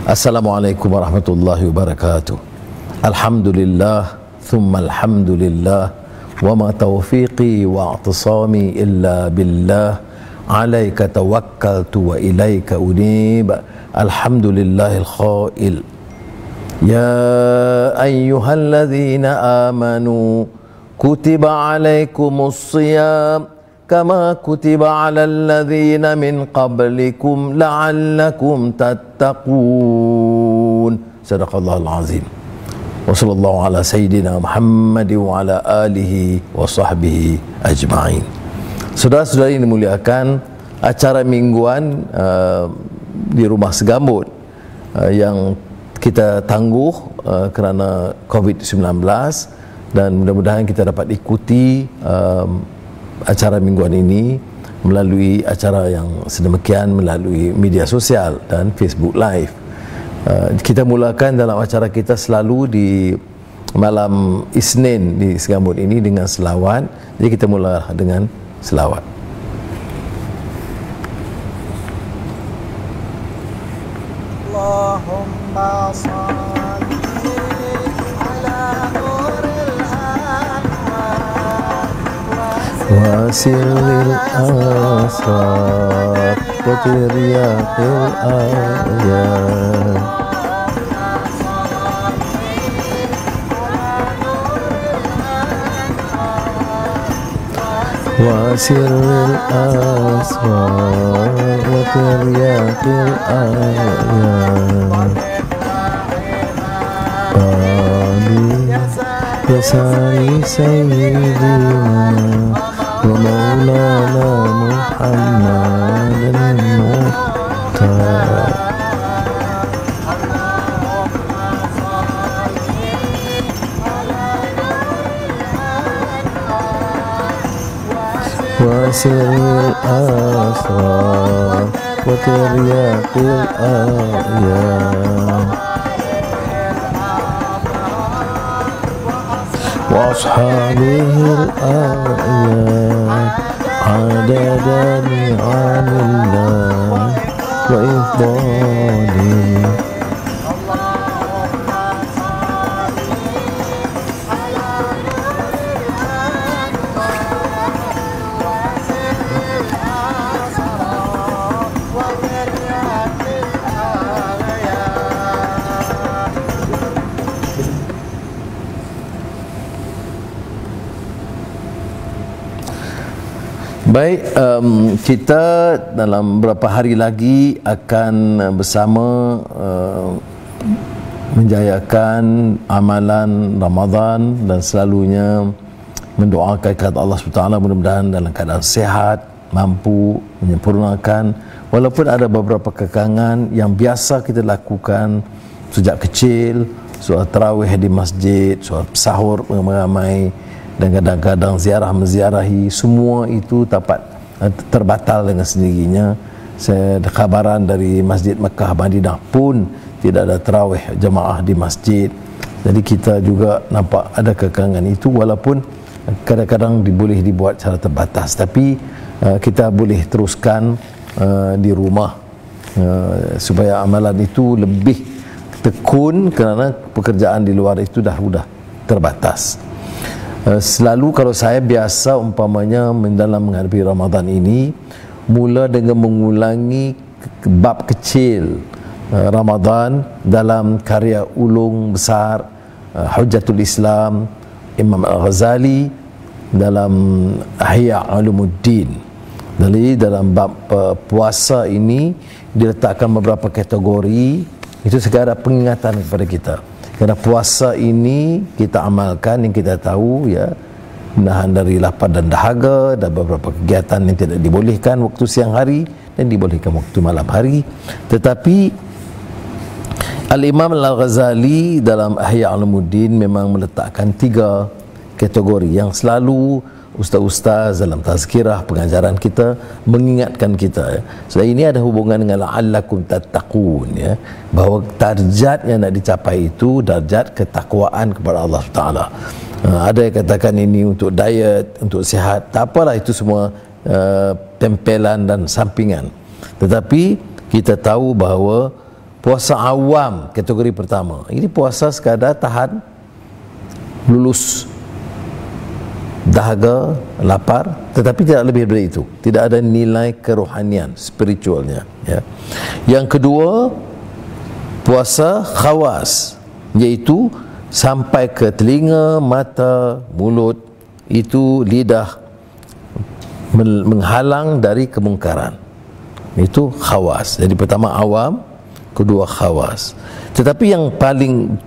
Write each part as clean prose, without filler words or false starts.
Assalamualaikum warahmatullahi wabarakatuh. Alhamdulillah, thumma alhamdulillah, wa ma taufiqi wa i'tisami illa billah, alaika tawakkaltu wa ilaika unib. Alhamdulillahil khail, ya ayyuhalladzina amanu kutiba alaikumus shiyam kama kutiba alal ladzina min qablikum la'allakum tattaqun. Sadaqallahul azim. Wa sallallahu ala sayyidina Muhammad wa ala alihi wa sahbihi ajma'in. Saudara-saudari yang dimuliakan, acara mingguan di Rumah Segambut yang kita tangguh kerana COVID-19, dan mudah-mudahan kita dapat ikuti acara mingguan ini melalui acara yang sedemikian, melalui media sosial dan Facebook Live. Kita mulakan dalam acara kita selalu di malam Isnin di Segambut ini dengan selawat. Jadi kita mula dengan selawat. Allahumma salli ala nuril anwar wa sirril asrar wa tiryaqil ayat wa sirril asrar wa tiryaqil ayat Yasari Sayyidina wa Maulana Muhammadan Muhtar wa sirril asrar wa tiryaqil ayat wa ashabihil ayat adada ni'amillah wa ifdalih. Baik, kita dalam beberapa hari lagi akan bersama menjayakan amalan Ramadan dan selalunya mendoakan kepada Allah SWT mudah-mudahan dalam keadaan sehat, mampu menyempurnakan, walaupun ada beberapa kekangan yang biasa kita lakukan sejak kecil, solat tarawih di masjid, solat sahur ramai-ramai, dan kadang-kadang ziarah menziarahi, semua itu dapat terbatal dengan sendirinya. Saya ada kabaran dari Masjid Mekah Madinah pun tidak ada tarawih jemaah di masjid. Jadi kita juga nampak ada kekangan itu, walaupun kadang-kadang boleh dibuat secara terbatas, tapi kita boleh teruskan di rumah supaya amalan itu lebih tekun, kerana pekerjaan di luar itu dah terbatas. Selalu kalau saya biasa umpamanya dalam menghadapi Ramadan ini, mula dengan mengulangi bab kecil Ramadan dalam karya ulung besar Hujjatul Islam Imam Al-Ghazali dalam Ihya Ulumuddin. Jadi dalam bab puasa ini diletakkan beberapa kategori, itu sekadar pengingatan kepada kita. Kerana puasa ini kita amalkan yang kita tahu, ya, menahan dari lapar dan dahaga, dan beberapa kegiatan yang tidak dibolehkan waktu siang hari dan dibolehkan waktu malam hari. Tetapi Al-Imam Al-Ghazali dalam Ihya Ulumuddin memang meletakkan 3 kategori yang selalu ustaz-ustaz dalam tazkirah pengajaran kita mengingatkan kita, ya. So ini ada hubungan dengan la'allakum tattaqun, ya, bahawa darjat yang nak dicapai itu darjat ketakwaan kepada Allah Taala. Ada yang katakan ini untuk diet, untuk sihat, tak apalah, itu semua tempelan dan sampingan. Tetapi kita tahu bahawa puasa awam kategori pertama. Ini puasa sekadar tahan lulus dahaga, lapar, tetapi tidak lebih dari itu. Tidak ada nilai kerohanian, spiritualnya, ya. Yang kedua, puasa khawas, iaitu sampai ke telinga, mata, mulut, itu lidah menghalang dari kemungkaran. Itu khawas. Jadi pertama awam, kedua khawas. Tetapi yang paling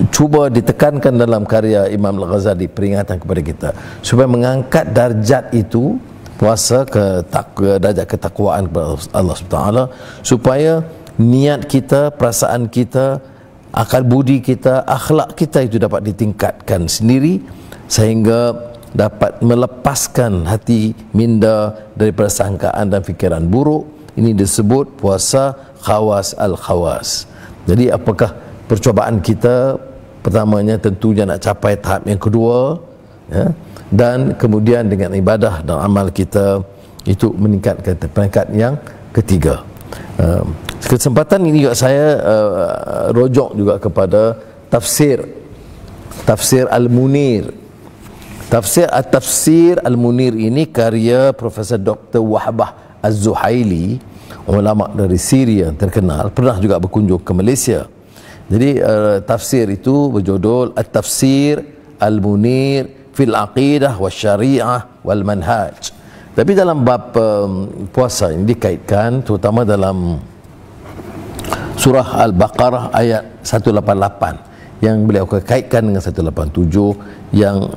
cuba ditekankan dalam karya Imam Al-Ghazali, peringatan kepada kita supaya mengangkat darjat itu, puasa ke darjat ketakwaan kepada Allah SWT, supaya niat kita, perasaan kita, akal budi kita, akhlak kita itu dapat ditingkatkan sendiri sehingga dapat melepaskan hati minda daripada sangkaan dan fikiran buruk. Ini disebut puasa khawas al-khawas. Jadi apakah percubaan kita? Pertamanya tentunya nak capai tahap yang kedua, ya, dan kemudian dengan ibadah dan amal kita itu meningkatkan peringkat yang ketiga. Kesempatan ini juga saya rojok juga kepada tafsir Al-Munir. Tafsir Al-Munir ini karya Profesor Dr. Wahbah Az-Zuhaili, ulama dari Syria terkenal, pernah juga berkunjung ke Malaysia. Jadi tafsir itu berjudul At-Tafsir Al-Munir fil Aqidah wa Syariah wal Manhaj. Tapi dalam bab puasa ini dikaitkan terutama dalam surah Al-Baqarah ayat 188 yang beliau kaitkan dengan 187 yang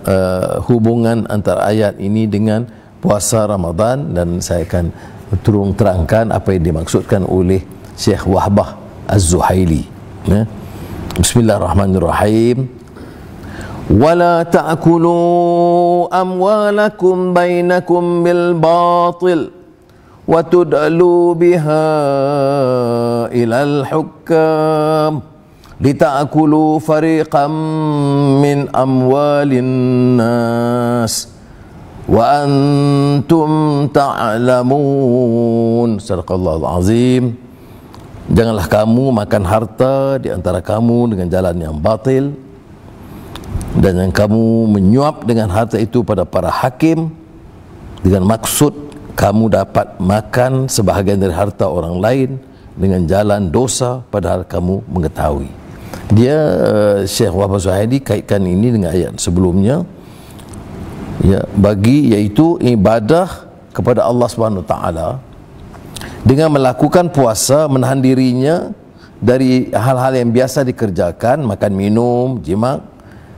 hubungan antara ayat ini dengan puasa Ramadan, dan saya akan terangkan apa yang dimaksudkan oleh Syekh Wahbah Az-Zuhaili, ya. Bismillahirrahmanirrahim. Wala ta'kulu amwalakum bainakum bil batil wa tud'alu biha ilal hukam litakulu fariqam min amwalin nas wa antum ta'lamun. Sadaqallahul azim. Janganlah kamu makan harta di antara kamu dengan jalan yang batil, dan yang kamu menyuap dengan harta itu pada para hakim dengan maksud kamu dapat makan sebahagian dari harta orang lain dengan jalan dosa padahal kamu mengetahui. Dia Syekh Wahbah Zuhaili kaitkan ini dengan ayat sebelumnya, ya, bagi iaitu ibadah kepada Allah Subhanahu Wa Taala dengan melakukan puasa, menahan dirinya dari hal-hal yang biasa dikerjakan, makan minum, jima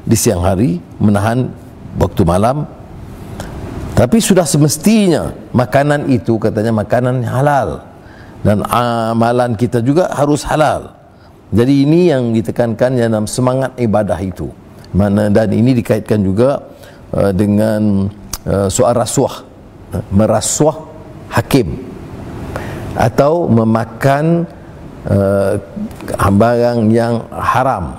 di siang hari, menahan waktu malam. Tapi sudah semestinya makanan itu katanya makanan halal, dan amalan kita juga harus halal. Jadi ini yang ditekankan dalam semangat ibadah itu. Dan ini dikaitkan juga dengan soal rasuah, merasuah hakim atau memakan barang yang haram.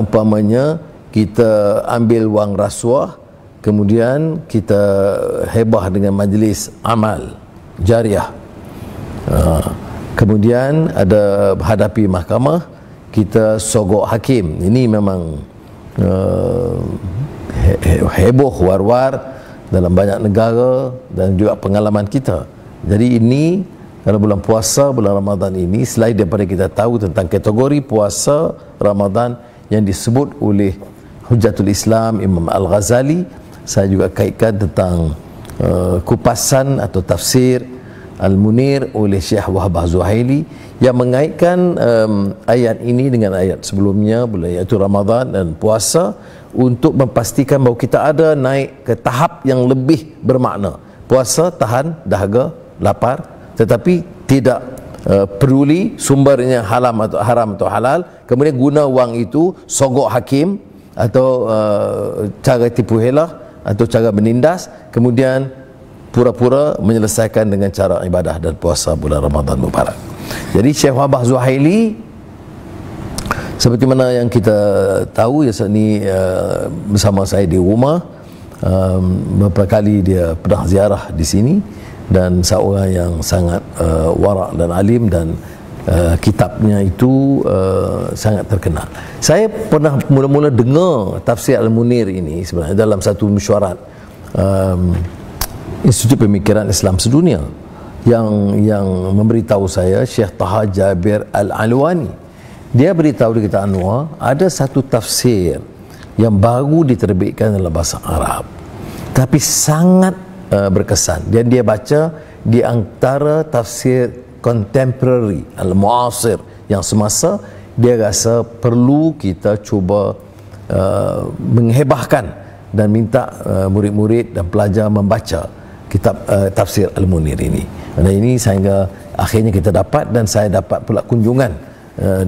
Umpamanya kita ambil wang rasuah, kemudian kita hebah dengan majlis amal jariah, kemudian ada hadapi mahkamah, kita sogok hakim. Ini memang heboh war-war dalam banyak negara dan juga pengalaman kita. Jadi ini dalam bulan puasa, bulan Ramadan ini, selain daripada kita tahu tentang kategori puasa Ramadan yang disebut oleh Hujjatul Islam Imam Al-Ghazali, saya juga kaitkan tentang kupasan atau tafsir Al-Munir oleh Syekh Wahbah Zuhaili yang mengaitkan ayat ini dengan ayat sebelumnya, iaitu Ramadan dan puasa, untuk memastikan bahawa kita ada naik ke tahap yang lebih bermakna. Puasa tahan dahaga, lapar, tetapi tidak peduli sumbernya haram atau halal, kemudian guna wang itu sogok hakim atau cara tipu helah atau cara menindas, kemudian pura-pura menyelesaikan dengan cara ibadah dan puasa bulan Ramadan Mubarak. Jadi Syekh Wahbah Zuhaili, seperti mana yang kita tahu, ya, ini bersama saya di rumah, beberapa kali dia pernah ziarah di sini, dan seorang yang sangat warak dan alim, dan kitabnya itu sangat terkenal. Saya pernah mula-mula dengar tafsir Al-Munir ini sebenarnya dalam satu mesyuarat Institut Pemikiran Islam Sedunia, yang memberitahu saya Syekh Taha Jabir Al-Alwani. Dia beritahu di kita Anwar ada satu tafsir yang baru diterbitkan dalam bahasa Arab, tapi sangat berkesan, dan dia baca di antara tafsir contemporary, al-muasir, yang semasa. Dia rasa perlu kita cuba menghebahkan dan minta murid-murid dan pelajar membaca kitab tafsir Al-Munir ini. Dan ini sehingga akhirnya kita dapat, dan saya dapat pula kunjungan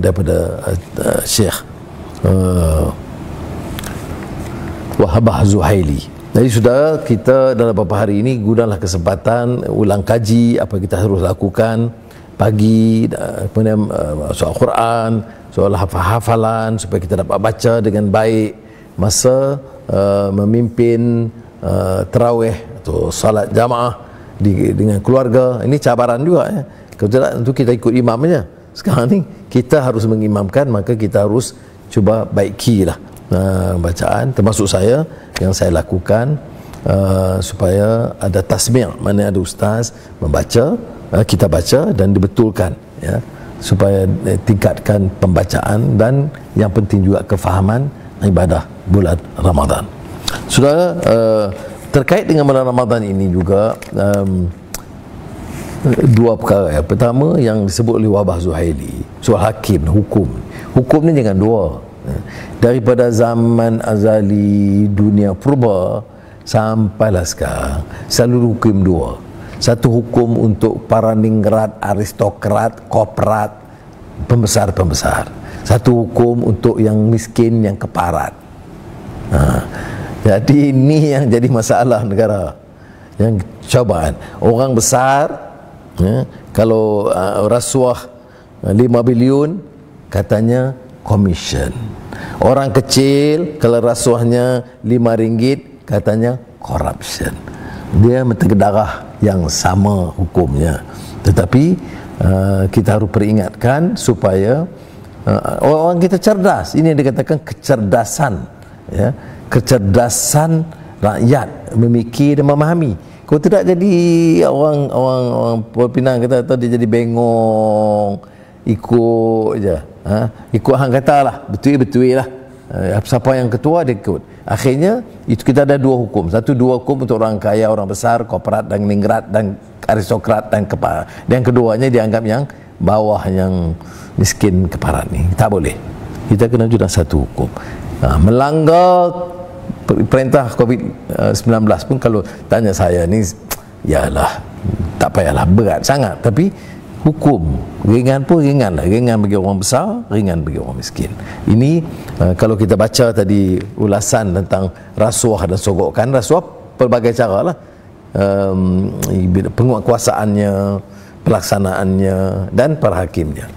daripada Syekh Wahabah Zuhaili. Jadi saudara, kita dalam beberapa hari ini gunalah kesempatan ulang kaji apa kita harus lakukan pagi, kemudian soal Quran, soal hafalan supaya kita dapat baca dengan baik masa memimpin tarawih atau salat jamaah dengan keluarga. Ini cabaran juga ya. Kalau tidak, tentu kita ikut imam saja. Sekarang ni kita harus mengimamkan, maka kita harus cuba baikilah bacaan, termasuk saya yang saya lakukan supaya ada tasmi', mana ada ustaz membaca, kita baca dan dibetulkan ya, supaya tingkatkan pembacaan dan yang penting juga kefahaman ibadah bulan Ramadan. Saudara, terkait dengan bulan Ramadan ini juga dua perkara ya. Pertama yang disebut oleh Wahbah Zuhaili soal hakim, hukum ni jangan dua. Daripada zaman azali dunia purba sampailah sekarang selalu hukum dua. Satu hukum untuk para ningrat, aristokrat, korporat, pembesar-pembesar. Satu hukum untuk yang miskin, yang keparat. Jadi ini yang jadi masalah negara, yang cobaan. Orang besar kalau rasuah 5 bilion katanya commission. Orang kecil kalau rasuahnya RM5 katanya corruption. Dia mentergedarah yang sama hukumnya. Tetapi kita harus peringatkan supaya orang kita cerdas. Ini yang dikatakan kecerdasan ya, kecerdasan rakyat memikir dan memahami. Kalau tidak jadi orang Pulau Pinang kata atau dia jadi bengong, ikut je, ikut hang kata lah, betul lah, siapa yang ketua dia ikut. Akhirnya itu kita ada dua hukum. Dua hukum untuk orang kaya, orang besar, korporat dan ningrat dan aristokrat dan kepala. Dan keduanya dianggap yang bawah, yang miskin keparat ni tak boleh. Kita kena juga satu hukum. Melanggar perintah COVID-19 pun kalau tanya saya ni, yalah tak payahlah berat sangat, tapi hukum ringan pun ringan lah, ringan bagi orang besar, ringan bagi orang miskin. Ini kalau kita baca tadi ulasan tentang rasuah dan sogokan, rasuah pelbagai cara lah, penguatkuasaannya, pelaksanaannya dan para hakimnya.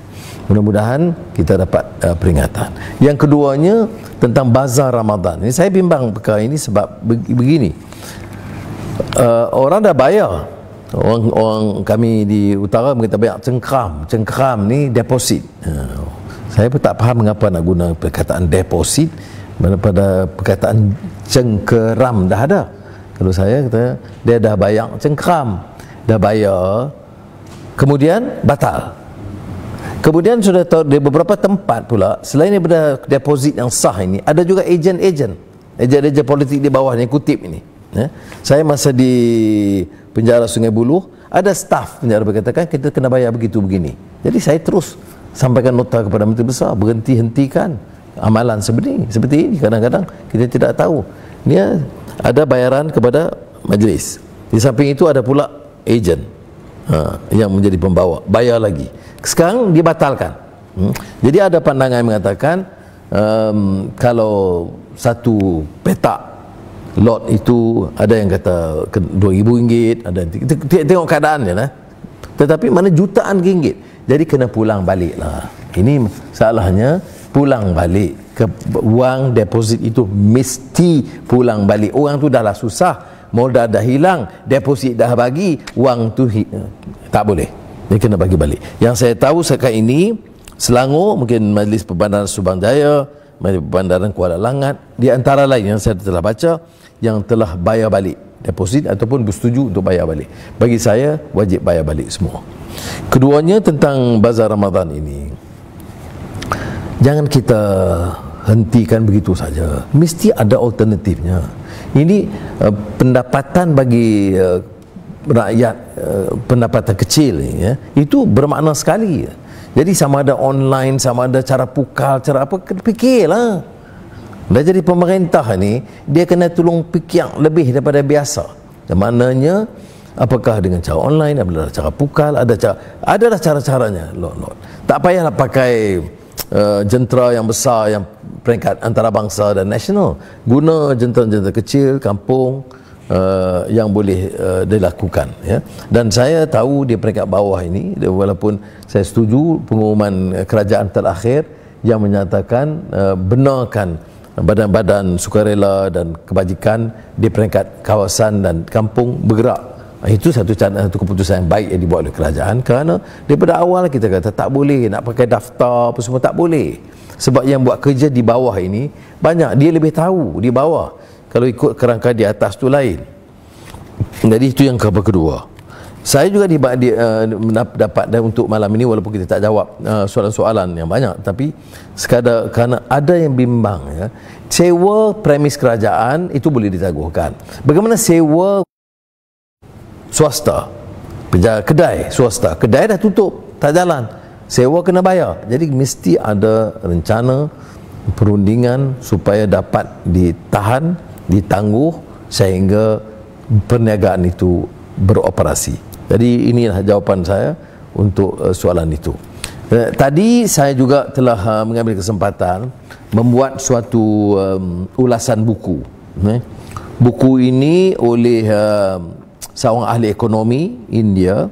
Mudah-mudahan kita dapat peringatan. Yang keduanya tentang bazar Ramadan. Ini saya bimbang perkara ini sebab begini, orang dah bayar. Orang kami di utara kita bayar cengkram ni deposit. Saya pun tak faham mengapa nak guna perkataan deposit daripada perkataan cengkeram. Dah ada. Kalau saya kata dia dah bayar cengkram, dah bayar, kemudian batal. Kemudian sudah tahu di beberapa tempat pula, selain daripada deposit yang sah ini, ada juga ejen politik di bawah yang kutip ini. Saya masa di penjara Sungai Buloh, ada staf penjara berkatakan kita kena bayar begitu begini. Jadi saya terus sampaikan nota kepada Menteri Besar, hentikan amalan seperti ini. Kadang-kadang kita tidak tahu. Dia ada bayaran kepada majlis. Di samping itu ada pula ejen yang menjadi pembawa, bayar lagi. Sekarang dibatalkan. Jadi ada pandangan yang mengatakan kalau satu petak lot itu ada yang kata RM2,000, ada tengok keadaannya lah. Tetapi mana jutaan ringgit. Jadi kena pulang balik lah. Ini salahnya, pulang balik ke wang deposit itu mesti pulang balik. Orang tu dah lah susah, modal dah hilang, deposit dah bagi, wang tu tak boleh. dia kena bagi balik. Yang saya tahu sekarang ini Selangor, mungkin Majlis Perbandaran Subang Jaya, Majlis Perbandaran Kuala Langat, di antara lain yang saya telah baca, yang telah bayar balik deposit ataupun bersetuju untuk bayar balik. Bagi saya wajib bayar balik semua. Keduanya tentang bazar Ramadan ini, jangan kita hentikan begitu saja, mesti ada alternatifnya. Ini pendapatan bagi rakyat, pendapatan kecil ya, itu bermakna sekali. Jadi sama ada online, sama ada cara pukal, cara apa, fikirlah. Dah jadi pemerintah ni, dia kena tolong fikir lebih daripada biasa. Yang maknanya, apakah dengan cara online, adalah cara pukal, adalah cara-caranya. Tak payahlah pakai jentera yang besar, yang peringkat antarabangsa dan nasional. Guna jentera-jentera kecil, kampung, yang boleh dilakukan ya. Dan saya tahu di peringkat bawah ini, walaupun saya setuju pengumuman kerajaan terakhir yang menyatakan benarkan badan-badan sukarela dan kebajikan di peringkat kawasan dan kampung bergerak. Itu satu keputusan yang baik yang dibuat oleh kerajaan, kerana daripada awal kita kata tak boleh nak pakai daftar apa semua, tak boleh. Sebab yang buat kerja di bawah ini banyak, dia lebih tahu di bawah. Kalau ikut kerangka di atas tu lain. Jadi itu yang kedua. Saya juga dapat untuk malam ini, walaupun kita tak jawab soalan-soalan yang banyak, tapi sekadar kerana ada yang bimbang ya, sewa premis kerajaan itu boleh ditangguhkan. Bagaimana sewa swasta, kedai swasta, kedai dah tutup, tak jalan, sewa kena bayar. Jadi mesti ada rencana, perundingan supaya dapat ditahan, ditangguh sehingga perniagaan itu beroperasi. Jadi inilah jawapan saya untuk soalan itu. Tadi saya juga telah mengambil kesempatan membuat suatu ulasan buku. Buku ini oleh seorang ahli ekonomi India,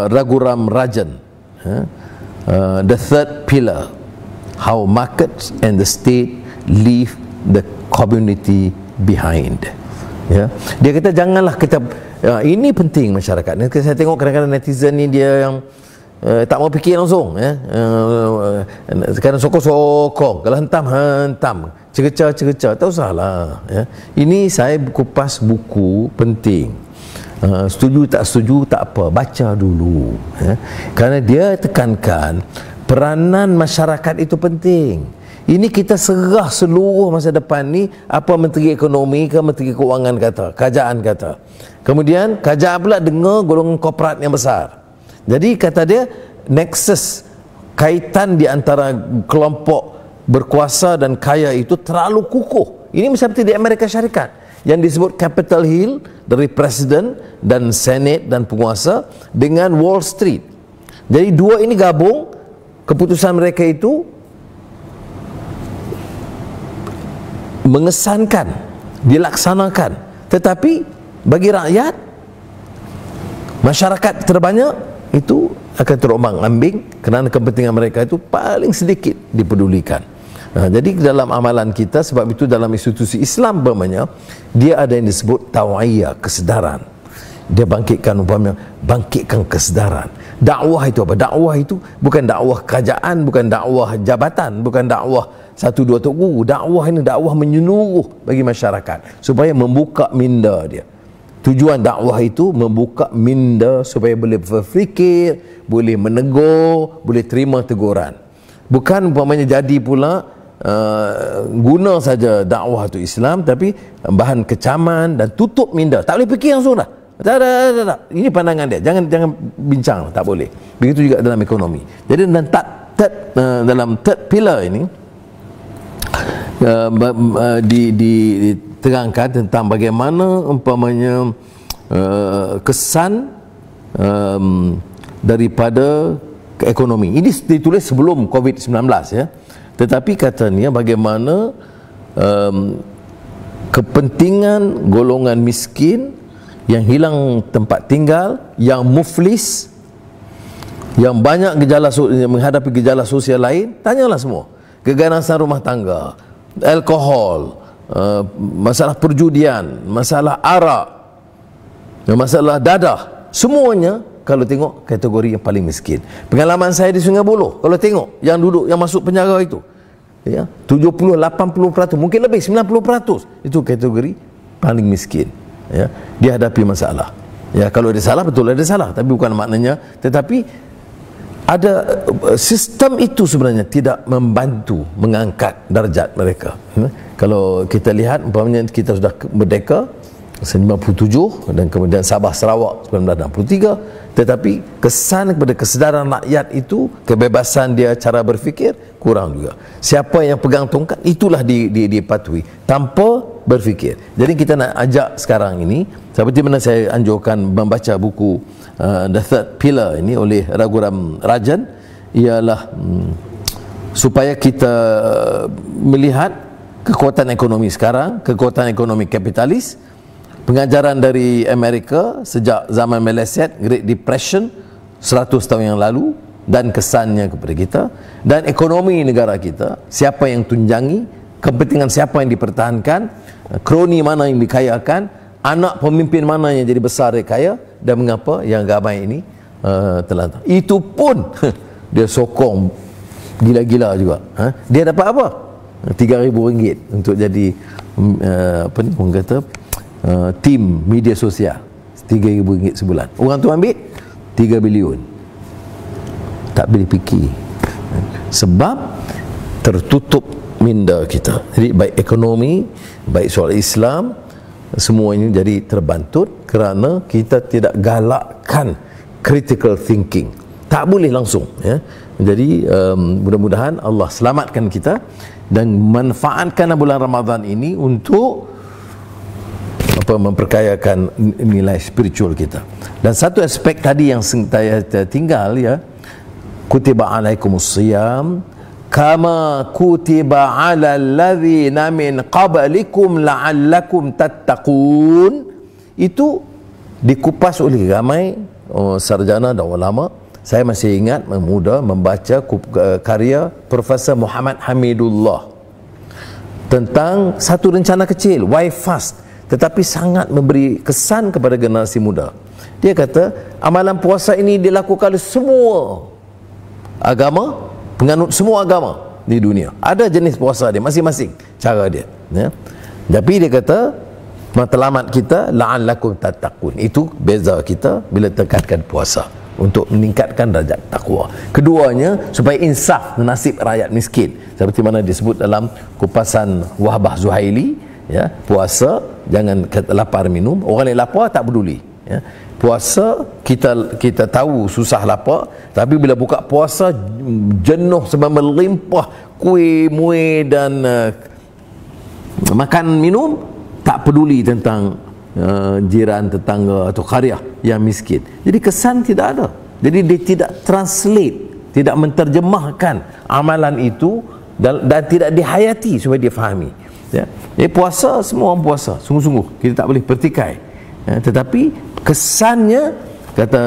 Raghuram Rajan, The Third Pillar, How Markets and the State Leave the Community Behind. Ya, dia kata janganlah kita, ini penting masyarakat. Saya tengok kadang-kadang netizen ni dia yang tak mau fikir langsung ya. Sekarang sokong-sokong, kalau hentam, cerca-cerca, tak usahlah ya. Ini saya kupas buku penting. Setuju tak setuju tak apa, baca dulu ya. Kerana dia tekankan peranan masyarakat itu penting. Ini kita serah seluruh masa depan ni apa Menteri Ekonomi ke Menteri Keuangan kata, kerajaan kata. Kemudian kerajaan pula dengar golongan korporat yang besar. Jadi kata dia, nexus, kaitan di antara kelompok berkuasa dan kaya itu terlalu kukuh. Ini seperti di Amerika Syarikat yang disebut Capitol Hill, dari Presiden dan Senate dan penguasa, dengan Wall Street. Jadi dua ini gabung, keputusan mereka itu mengesankan, dilaksanakan, tetapi bagi rakyat, masyarakat terbanyak itu akan terombang-ambing kerana kepentingan mereka itu paling sedikit dipedulikan. Jadi dalam amalan kita, sebab itu dalam institusi Islam umpamanya, dia ada yang disebut tawiyah, kesedaran. Dia bangkitkan kesedaran. Dakwah itu apa? Dakwah itu bukan dakwah kerajaan, bukan dakwah jabatan, bukan dakwah satu dua tok guru. Dakwah ini dakwah menyeluruh bagi masyarakat supaya membuka minda dia. Tujuan dakwah itu membuka minda supaya boleh berfikir, boleh menegur, boleh terima teguran. Bukan umpamanya jadi pula guna saja dakwah itu Islam, tapi bahan kecaman dan tutup minda. Tak boleh fikir langsung dah. Tak. Ini pandangan dia. Jangan bincang, tak boleh. Begitu juga dalam ekonomi. Jadi dalam third pillar ini diterangkan tentang bagaimana umpamanya kesan daripada ekonomi. Ini ditulis sebelum COVID-19 ya. Tetapi katanya bagaimana kepentingan golongan miskin yang hilang tempat tinggal, yang muflis, yang banyak menghadapi gejala sosial lain, tanyalah semua. Keganasan rumah tangga, alkohol, masalah perjudian, masalah arak, masalah dadah, semuanya kalau tengok kategori yang paling miskin. Pengalaman saya di Sungai Buloh, kalau tengok yang duduk, yang masuk penjara itu, ya, 70-80%, mungkin lebih 90% itu kategori paling miskin, ya. Dia hadapi masalah, ya. Kalau ada salah, betul ada salah, tapi bukan maknanya, tetapi ada sistem itu sebenarnya tidak membantu mengangkat darjat mereka. Kalau kita lihat, umpamanya kita sudah merdeka 1957 dan kemudian Sabah Sarawak 1963, tetapi kesan kepada kesedaran rakyat itu, kebebasan dia cara berfikir kurang juga. Siapa yang pegang tongkat itulah dipatuhi tanpa berfikir. Jadi kita nak ajak sekarang ini, seperti mana saya anjurkan membaca buku The Third Pillar ini oleh Raghuram Rajan, ialah supaya kita melihat kekuatan ekonomi sekarang, kekuatan ekonomi kapitalis, pengajaran dari Amerika sejak zaman Meleset, Great Depression 100 tahun yang lalu, dan kesannya kepada kita, dan ekonomi negara kita, siapa yang tunjangi, kepentingan siapa yang dipertahankan, kroni mana yang dikayakan, anak pemimpin mana yang jadi besar dia kaya, dan mengapa yang ramai ini telantar. Itu pun dia sokong gila-gila juga. Dia dapat apa? RM3,000 untuk jadi apa ni orang kata, tim media sosial. RM3,000 sebulan. Orang tu ambil 3 bilion. Tak boleh fikir, sebab tertutup minda kita. Jadi baik ekonomi, baik soal Islam, semua ini jadi terbantut kerana kita tidak galakkan critical thinking. Tak boleh langsung, ya. Jadi mudah-mudahan Allah selamatkan kita dan manfaatkan bulan Ramadan ini untuk memperkayakan nilai spiritual kita. Dan satu aspek tadi yang saya tinggal, ya, kutiba alaikumus siyam kama kutiba ala alladzina min qablikum la'allakum tattaqun, itu dikupas oleh ramai sarjana dan ulama. Saya masih ingat muda membaca karya Profesor Muhammad Hamidullah tentang satu rencana kecil, why fast, tetapi sangat memberi kesan kepada generasi muda. Dia kata amalan puasa ini dilakukan oleh semua agama, penganut semua agama di dunia. Ada jenis puasa dia masing-masing, cara dia, ya. Tapi dia kata matlamat kita la'allakum tattaqun, itu beza kita bila tekatkan puasa untuk meningkatkan darjat takwa. Keduanya supaya insaf nasib rakyat miskin, seperti mana disebut dalam kupasan Wahbah Zuhaili, ya, puasa jangan lapar minum, orang lain lapar tak peduli, ya. Puasa kita tahu susah lapar, tapi bila buka puasa jenuh sebab melimpah kuih, muih dan makan minum, tak peduli tentang jiran, tetangga atau qaryah yang miskin. Jadi kesan tidak ada. Jadi dia tidak translate, tidak menterjemahkan amalan itu dan tidak dihayati supaya dia fahami, ya. Jadi puasa, semua orang puasa sungguh-sungguh, kita tak boleh pertikai, ya. Tetapi kesannya, kata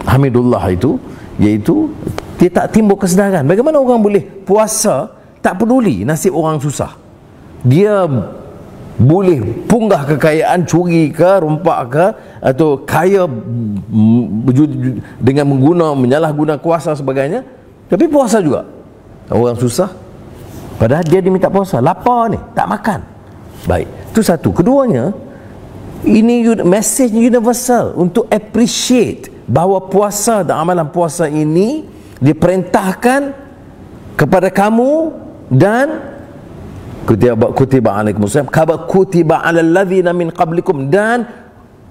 Hamidullah itu, iaitu dia tak timbul kesedaran. Bagaimana orang boleh puasa tak peduli nasib orang susah? Dia boleh punggah kekayaan, curi ke, rompak ke, atau kaya dengan menyalahguna kuasa sebagainya, tapi puasa juga. Orang susah, padahal dia diminta puasa, lapar ni, tak makan. Baik, itu satu. Keduanya, ini message universal untuk appreciate bahawa puasa dan amalan puasa ini diperintahkan kepada kamu, dan kutiba alaikum siyam kama kutiba alal ladzina min qablikum, dan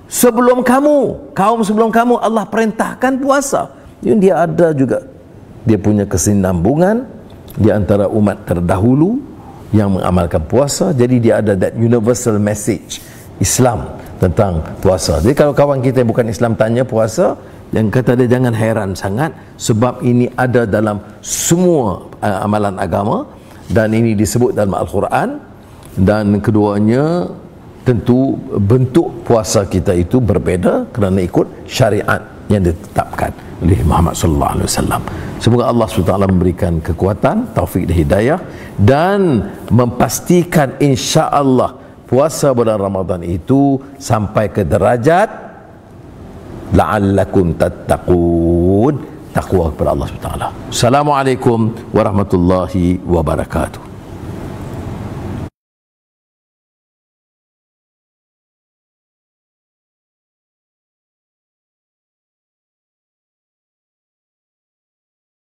sebelum kamu, kaum sebelum kamu Allah perintahkan puasa. Dia ada juga dia punya kesinambungan di antara umat terdahulu yang mengamalkan puasa. Jadi dia ada that universal message Islam tentang puasa. Jadi kalau kawan kita yang bukan Islam tanya puasa, yang kata dia jangan heran sangat, sebab ini ada dalam semua amalan agama, dan ini disebut dalam Al-Quran. Dan keduanya tentu bentuk puasa kita itu berbeza kerana ikut syariat yang ditetapkan oleh Muhammad sallallahu alaihi wasallam. Semoga Allah SWT memberikan kekuatan, taufik dan hidayah, dan memastikan insya-Allah puasa bulan Ramadan itu sampai ke derajat la'allakum tattaqun, takwa kepada Allah SWT. Assalamualaikum warahmatullahi wabarakatuh.